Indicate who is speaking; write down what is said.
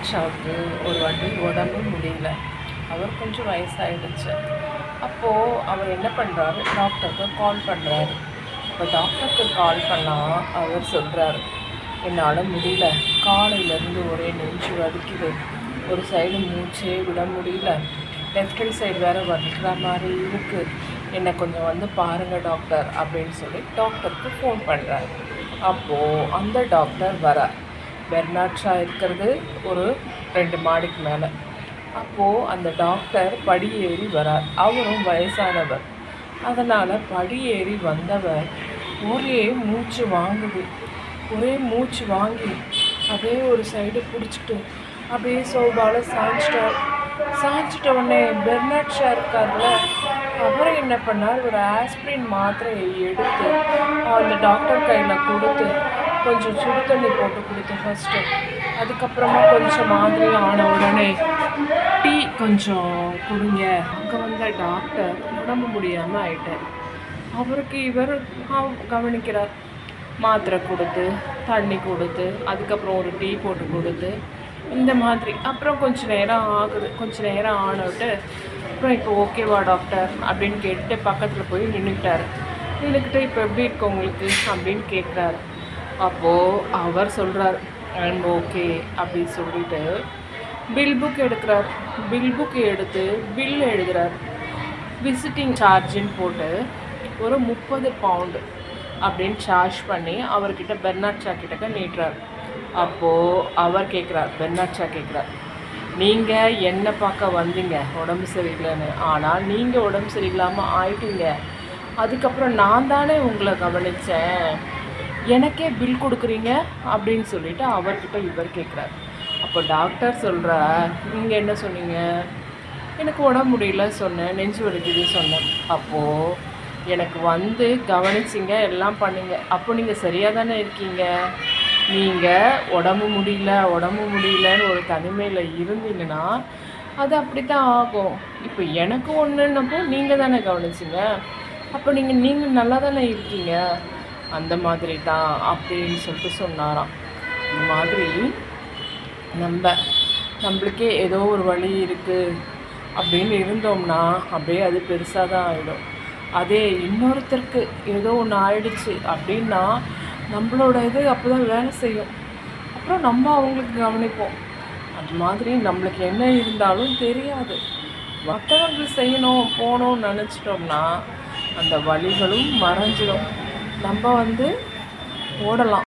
Speaker 1: பெர்னாட்ஷாவுக்கு ஒரு வாட்டி உடம்பு முடியல. அவர் கொஞ்சம் வயசாகிடுச்சு. அப்போது அவர் என்ன பண்ணுறாரு, டாக்டருக்கு கால் பண்ணுறாரு. இப்போ டாக்டருக்கு கால் பண்ணால் அவர் சொல்கிறாரு, என்னால் முடியல, காலையிலேருந்து ஒரே நெஞ்சு வலிக்குது, ஒரு சைடு மூச்சே விட முடியல, லெஃப்ட் ஹேண்ட் சைடு வேறு வலிக்கிற மாதிரி இருக்குது, என்னை கொஞ்சம் வந்து பாருங்கள் டாக்டர் அப்படின்னு சொல்லி டாக்டருக்கு ஃபோன் பண்ணுறாரு. அப்போது அந்த டாக்டர் வரார். பெர்னாட்ஷா இருக்கிறது ஒரு 2 மாடிக்கு மேலே. அப்போது அந்த டாக்டர் படியேறி வரார். அவரும் வயசானவர். அதனால் படியேறி வந்தவர் ஒரே மூச்சு வாங்குது. ஒரே மூச்சு வாங்கி அப்படியே ஒரு சைடு பிடிச்சிட்டு அப்படியே சோபாவில் சாய்ச்சிட்ட உடனே பெர்னாட்ஷா இருக்கார்ல, அவரை என்ன பண்ணார், ஒரு ஆஸ்பிரின் மாத்திரையை எடுத்து அந்த டாக்டர் கையில் கொடுத்து கொஞ்சம் சுடு தண்ணி போட்டு கொடுத்து ஃபஸ்ட்டு, அதுக்கப்புறமா கொஞ்சம் மாதிரி ஆன உடனே டீ கொஞ்சம் கொடுங்க. அங்கே வந்த டாக்டர் உடம்பு முடியாமல் ஆயிட்டார். அவருக்கு இவர் கவனிக்கிறார். மாத்திரை கொடுத்து தண்ணி கொடுத்து அதுக்கப்புறம் ஒரு டீ போட்டு கொடுத்து இந்த மாதிரி. அப்புறம் கொஞ்சம் நேரம் ஆகுது. கொஞ்சம் நேரம் ஆனவிட்டு அப்புறம் இப்போ ஓகேவா டாக்டர் அப்படின்னு கேட்டுட்டு பக்கத்தில் போய் நின்றுக்கிட்டு இப்போ எப்படி இருக்கு உங்களுக்கு அப்படின்னு கேட்குறாரு. அப்போது அவர் சொல்கிறார், ஐம் ஓகே அப்படின்னு சொல்லிட்டு பில் புக் எடுக்கிறார். பில் புக் எடுத்து பில் எழுதுகிறார். விசிட்டிங் சார்ஜின்னு போட்டு ஒரு 30 பவுண்டு அப்படின்னு சார்ஜ் பண்ணி அவர்கிட்ட பெர்னாட்ஷா கிட்டக்க நீட்டுறார். அப்போது அவர் கேட்குறார், பெர்னாட்ஷா கேட்குறார், நீங்கள் என்ன பார்க்க வந்தீங்க உடம்பு சரியில்லைன்னு, ஆனால் நீங்கள் உடம்பு சரியில்லாமல் ஆயிட்டீங்க, அதுக்கப்புறம் நான் தானே உங்களை கவனித்தேன், எனக்கே பில் கொடுக்குறீங்க அப்படின்னு சொல்லிவிட்டு அவர்கிட்ட இவர் கேட்குறார். அப்போ டாக்டர் சொல்கிறார், நீங்கள் என்ன சொன்னீங்க, எனக்கு உடம்பு முடியல சொன்னேன், நெஞ்சு வலிக்குது சொன்னேன், அப்போது எனக்கு வந்து கவனிச்சிங்க, எல்லாம் பண்ணிங்க, அப்போ நீங்கள் சரியாக தானே இருக்கீங்க, நீங்கள் உடம்பு முடியலன்னு ஒரு தனிமையில் இருந்தீங்கன்னா அது அப்படி தான் ஆகும். இப்போ எனக்கு ஒன்றுன்னப்போ நீங்கள் தானே கவனிச்சிங்க, அப்போ நீங்கள் நல்லா தானே இருக்கீங்க, அந்த மாதிரி தான் அப்படின்னு சொல்லிட்டு சொன்னாராம். இந்த மாதிரி நம்மளுக்கே ஏதோ ஒரு வழி இருக்குது அப்படின்னு இருந்தோம்னா அப்படியே அது பெருசாக தான் ஆகிடும். அதே இன்னொருத்தருக்கு ஏதோ ஒன்று ஆயிடுச்சு அப்படின்னா நம்மளோட இது அப்போ தான் வேலை செய்யும். அப்புறம் நம்ம அவங்களுக்கு கவனிப்போம். அது மாதிரி நம்மளுக்கு என்ன இருந்தாலும் தெரியாது. மற்றவங்களுக்கு செய்யணும் போகணும்னு நினச்சிட்டோம்னா அந்த வலிகளும் மறைஞ்சிடும். நம்ம ஓடலாம்.